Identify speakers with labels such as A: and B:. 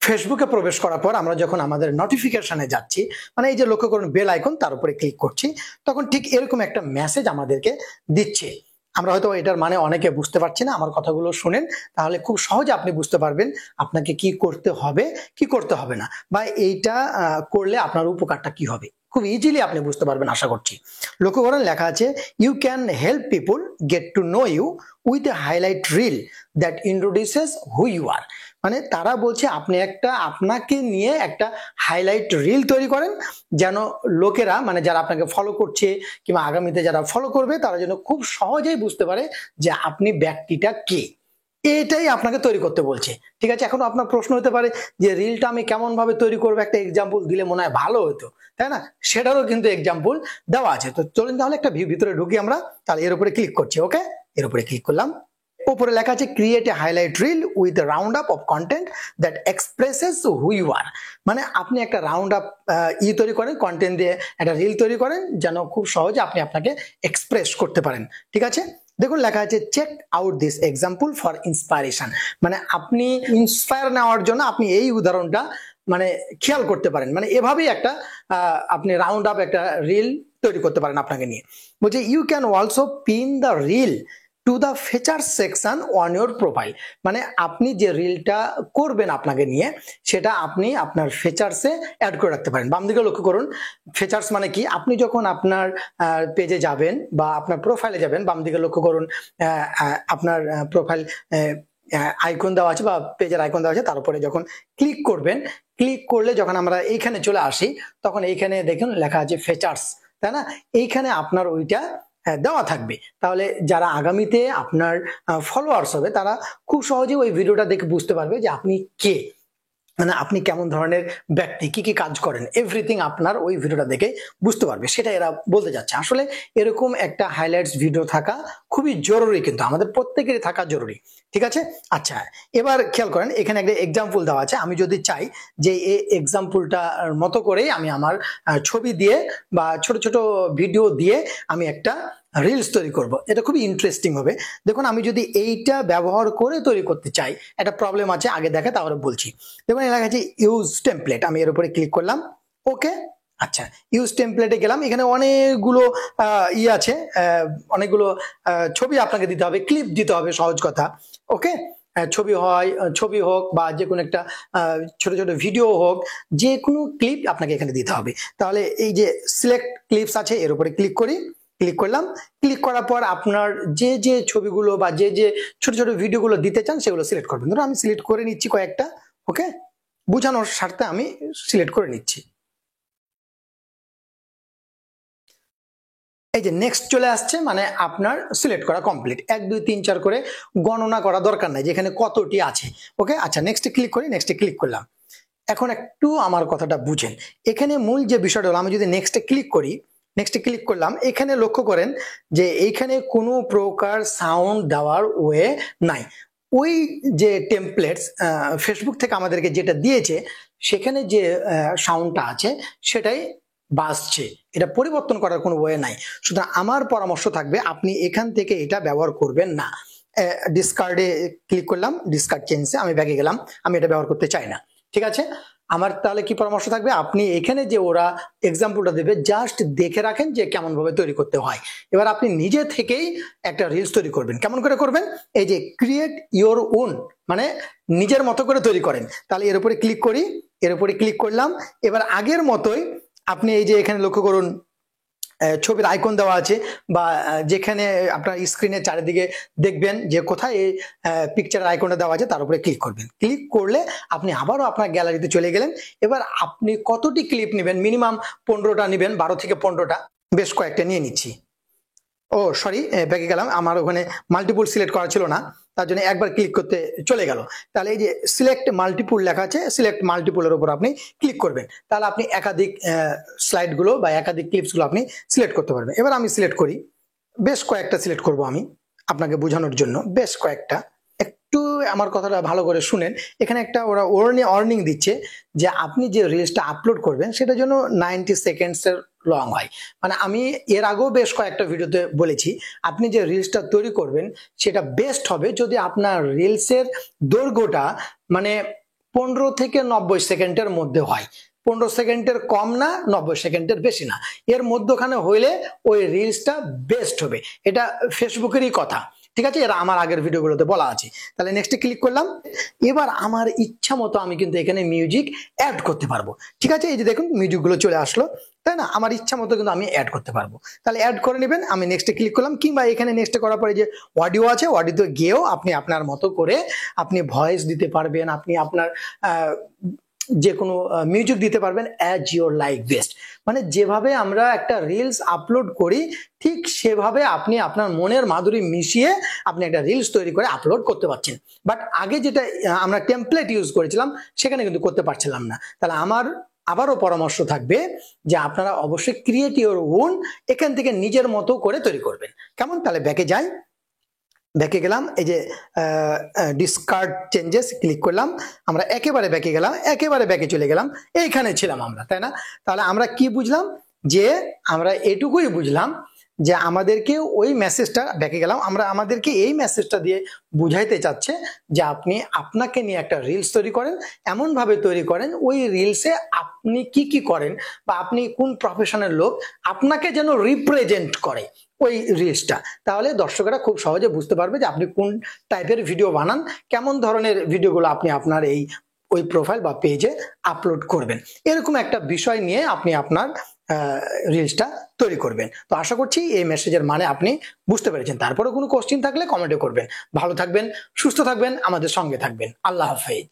A: ফেসবুকে প্রবেশ করার পর আমরা যখন আমাদের নোটিফিকেশনে যাচ্ছি, মানে এই যে লক্ষ্য করুন বেল আইকন, তার উপরে ক্লিক করছি, তখন ঠিক এরকম একটা মেসেজ আমাদেরকে দিচ্ছে। আমরা হয়তো এটার মানে অনেকে বুঝতে পারছি না, আমার কথাগুলো শুনেন, তাহলে খুব সহজে আপনি বুঝতে পারবেন আপনাকে কি করতে হবে কি করতে হবে না, বা এইটা করলে আপনার উপকারটা কি হবে। খুব ইজিলি আপনি বুঝতে পারবেন আশা করছি। লক্ষ্য করেন লেখা আছে, you can help people get to know you with a highlight reel that introduces who you are. মানে তারা বলছে আপনি আপনাকে নিয়ে একটা হাইলাইট রিল তৈরি করেন, যেন লোকেরা, মানে যারা আপনাকে ফলো করছে কিংবা আগামীতে যারা ফলো করবে, তারা যেন খুব সহজেই বুঝতে পারে যে আপনি ব্যক্তিটা কে। এটাই আপনাকে তৈরি করতে বলছে। ঠিক আছে, এখন আপনার প্রশ্ন হতে পারে যে রিলটা আমি কেমন ভাবে তৈরি করবো, একটা এক্সাম্পল দিলে মনে হয় ভালো হতো, তাই না? সেটারও কিন্তু এক্সাম্পল দেওয়া আছে। তো চলুন তাহলে একটা ভিতরে ঢুকি আমরা। তাহলে এর উপরে ক্লিক করছি। ওকে, এর উপরে ক্লিক করলাম। উপরে লেখা আছে create a highlight reel with a roundup of content that expresses who you are. মানে আপনি একটা রাউন্ড আপ তৈরি করেন, কন্টেন্ট দিয়ে একটা রিল তৈরি করেন, যেন খুব সহজে আপনি আপনাকে এক্সপ্রেস করতে পারেন। ঠিক আছে, দেখুন লেখা আছে check out this example for inspiration. মানে আপনি ইন্সপায়ার নেওয়ার জন্য আপনি এই উদাহরণটা মানে খেয়াল করতে পারেন। মানে এভাবেই একটা আপনি রাউন্ড আপ একটা রিল তৈরি করতে পারেন আপনাকে নিয়ে। বলছে you can also pin the reel to the feature section on your profile. মানে আপনি যে রিলটা করবেন আপনাকে নিয়ে, সেটা আপনি আপনার ফিচার্সে অ্যাড করে রাখতে পারেন। বাম দিকে লক্ষ্য করুন, ফিচার্স মানে কি, আপনি যখন আপনার পেজে যাবেন বা আপনার প্রোফাইলে যাবেন, বাম দিকে লক্ষ্য করুন আপনার প্রোফাইল আইকন দেওয়া আছে বা পেজের আইকন দেওয়া আছে, তার উপরে যখন ক্লিক করবেন, ক্লিক করলে যখন আমরা এইখানে চলে আসি, তখন এইখানে দেখুন লেখা আছে ফিচার্স, তাই না? এইখানে আপনার ওইটা দেওয়া থাকবে। তাহলে যারা আগামীতে আপনার ফলোয়ার্স হবে, তারা খুব সহজে ওই ভিডিওটা দেখে বুঝতে পারবে যে আপনি কে, মানে আপনি কেমন ধরনের ব্যক্তি, কি কি কাজ করেন, এভরিথিং আপনার ওই ভিডিওটা দেখে বুঝতে পারবে। সেটা এরা বলতে যাচ্ছে। আসলে এরকম একটা হাইলাইটস ভিডিও থাকা খুবই জরুরি, কিন্তু আমাদের প্রত্যেকেরই থাকা জরুরি। ঠিক আছে, আচ্ছা এবার খেয়াল করেন, এখানে একটা এক্সাম্পল দেওয়া আছে। আমি যদি চাই যে এই এক্সাম্পলটার মতো করেই আমি আমার ছবি দিয়ে বা ছোট ছোট ভিডিও দিয়ে আমি একটা রিলস তৈরি করব, এটা খুবই ইন্টারেস্টিং হবে। দেখুন, আমি যদি এইটা ব্যবহার করে তৈরি করতে চাই, একটা প্রবলেম আছে, আগে দেখা তাহলে বলছি। দেখুন এলাকা আছে ইউজ টেমপ্লেট, আমি এর উপরে ক্লিক করলাম। ওকে, আচ্ছা ইউজ টেমপ্লেটে গেলাম। এখানে অনেকগুলো আছে, অনেকগুলো ছবি আপনাকে দিতে হবে, ক্লিপ দিতে হবে, সহজ কথা। ওকে, ছবি হোক বা যে কোনো একটা ছোট ছোট ভিডিও হোক, যে কোনো ক্লিপ আপনাকে এখানে দিতে হবে। তাহলে এই যে সিলেক্ট ক্লিপস আছে, এর উপরে ক্লিক করি, ক্লিক করলাম। ক্লিক করার পর আপনার যে যে ছবিগুলো বা যে যে ছোট ছোট ভিডিওগুলো দিতে চান সেগুলো সিলেক্ট করবেন। ধরুন আমি সিলেক্ট করে নিচ্ছি কয়েকটা। ওকে, বোঝানোর স্বার্থে আমি সিলেক্ট করে নিচ্ছি। এই যে নেক্সট চলে আসছে, মানে আপনার সিলেক্ট করা কমপ্লিট। 1 2 3 4 করে গণনা করা দরকার নাই যেখানে কতটি আছে। ওকে, আচ্ছা নেক্সটে ক্লিক করি, নেক্সটে ক্লিক করলাম। এখন একটু আমার কথাটা বুঝেন। এখানে মূল যে বিষয়টা হলো, আমি যদি নেক্সটে ক্লিক করি, নেক্সটে ক্লিক করলাম, এখানে লক্ষ্য করেন যে এইখানে কোনো প্রকার সাউন্ড দেওয়ার ওয়ে নাই। ওই যে টেমপ্লেটস ফেসবুক থেকে আমাদেরকে যেটা দিয়েছে, সেখানে যে সাউন্ডটা আছে সেটাই বাজছে, এটা পরিবর্তন করার কোনো ওয়ে নাই। সুতরাং আমার পরামর্শ থাকবে আপনি এখান থেকে এটা ব্যবহার করবেন না। ডিসকার্ডে ক্লিক করলাম, ডিসকার্ড চেঞ্জে আমি ব্যাগে গেলাম, আমি এটা ব্যবহার করতে চাই না। ঠিক আছে, আমার তাহলে কি পরামর্শ থাকবে, আপনি এখানে যে ওরা এক্সাম্পলটা দেবে জাস্ট দেখে রাখেন যে কেমন ভাবে তৈরি করতে হয়। এবার আপনি নিজে থেকেই একটা রিলস তৈরি করবেন। কেমন করে করবেন, এই যে ক্রিয়েট ইওর ওন, মানে নিজের মতো করে তৈরি করেন। তাহলে এর উপরে ক্লিক করি, এর উপরে ক্লিক করলাম। এবার আগের মতোই আপনি এই যে এখানে লক্ষ্য করুন ছবির আইকন দেওয়া আছে, বা যেখানে আপনার স্ক্রিনের চারিদিকে দেখবেন যে কোথায় এই পিকচারের আইকনটা দেওয়া আছে, তার উপরে ক্লিক করবেন। ক্লিক করলে আপনি আবারও আপনার গ্যালারিতে চলে গেলেন। এবার আপনি কতটি ক্লিপ নেবেন, মিনিমাম 15টা নেবেন, 12 থেকে 15টা, বেশ কয়েকটা নিয়ে নিচ্ছি। ও সরি, ব্যাকে গেলাম, আমার ওখানে মাল্টিপুল সিলেক্ট করা ছিল না, তার জন্য একবার ক্লিক করতে চলে গেল। তাহলে এই যে সিলেক্ট মাল্টিপুল লেখা আছে, সিলেক্ট মাল্টিপুলের উপর আপনি ক্লিক করবেন। তাহলে আপনি একাধিক স্লাইডগুলো বা একাধিক ক্লিপসগুলো আপনি সিলেক্ট করতে পারবেন। এবার আমি সিলেক্ট করি, বেশ কয়েকটা সিলেক্ট করব আমি আপনাকে বোঝানোর জন্য, বেশ কয়েকটা। একটু আমার কথাটা ভালো করে শুনেন। এখানে একটা ওরা ওয়ার্নিং দিচ্ছে যে আপনি যে রিলসটা আপলোড করবেন সেটা জন্য 90 সেকেন্ডসের লং হয়। মানে আমি এর আগেও বেশ কয়েকটা ভিডিওতে বলেছি, আপনি যে রিলসটা তৈরি করবেন সেটা বেস্ট হবে যদি আপনার রিলসের দৈর্ঘ্যটা মানে 15 থেকে 90 সেকেন্ডের মধ্যে হয়। 15 সেকেন্ডের কম না, 90 সেকেন্ডের বেশি না, এর মধ্যখানে হইলে ওই রিলসটা বেস্ট হবে। এটা ফেসবুকেরই কথা, ঠিক আছে, এরা আমার আগের ভিডিওগুলোতে বলা আছে। তাহলে নেক্সটে ক্লিক করলাম। এবার আমার ইচ্ছা মতো আমি কিন্তু এখানে মিউজিক অ্যাড করতে পারবো, ঠিক আছে। এই যে দেখুন মিউজিকগুলো চলে আসলো, তাই না? আমার ইচ্ছা মতো কিন্তু আমি অ্যাড করতে পারবো। তাহলে অ্যাড করে নেবেন। আমি নেক্সটে ক্লিক করলাম, কিংবা এখানে নেক্সটে করার পরে যে অডিও আছে, অডিওতে গিয়েও আপনি আপনার মতো করে আপনি ভয়েস দিতে পারবেন, আপনি আপনার যে কোনো মিউজিক দিতে পারবেন অ্যাজ ইউর লাইক বেস্ট। মানে যেভাবে আমরা একটা রিলস আপলোড করি ঠিক সেভাবে আপনি আপনার মনের মাধুরী মিশিয়ে আপনি একটা রিলস তৈরি করে আপলোড করতে পারছেন। বাট আগে যেটা আমরা টেমপ্লেট ইউজ করেছিলাম সেখানে কিন্তু করতে পারছিলাম না। তাহলে আমার আবারও পরামর্শ থাকবে যে আপনারা অবশ্যই ক্রিয়েট ইউর ওন, এখান থেকে নিজের মতো করে তৈরি করবেন। কেমন? তাহলে ব্যাকে যাই, ব্যাকে গেলাম, এই যে ডিসকার্ড চেঞ্জেস ক্লিক করলাম, আমরা একেবারে ব্যাকে গেলাম, একেবারে ব্যাকে চলে গেলাম, এইখানে ছিলাম আমরা, তাই না? তাহলে আমরা কি বুঝলাম? যে আমরা এটুকুই বুঝলাম যে আমাদেরকে ওই মেসেজটা, ব্যাকে গেলাম, আমরা আমাদেরকে এই মেসেজটা দিয়ে বুঝাইতে চাচ্ছে যে আপনি আপনাকে নিয়ে একটা রিলস তৈরি করেন, এমন ভাবে তৈরি করেন ওই রিলসে আপনি কি কি করেন বা আপনি কোন প্রফেশনের লোক, আপনাকে যেন রিপ্রেজেন্ট করে ওই রিলসটা। তাহলে দর্শকরা খুব সহজে বুঝতে পারবে যে আপনি কোন টাইপের ভিডিও বানান, কেমন ধরনের ভিডিওগুলো আপনি আপনার এই ওই প্রোফাইল বা পেজে আপলোড করবেন। এরকম একটা বিষয় নিয়ে আপনি আপনার রিলসটা তৈরি করবেন। তো আশা করছি এই মেসেজের মানে আপনি বুঝতে পেরেছেন। তারপরে কোনো কোশ্চেন থাকলে কমেন্টে করবেন। ভালো থাকবেন, সুস্থ থাকবেন, আমাদের সঙ্গে থাকবেন। আল্লাহ হাফেজ।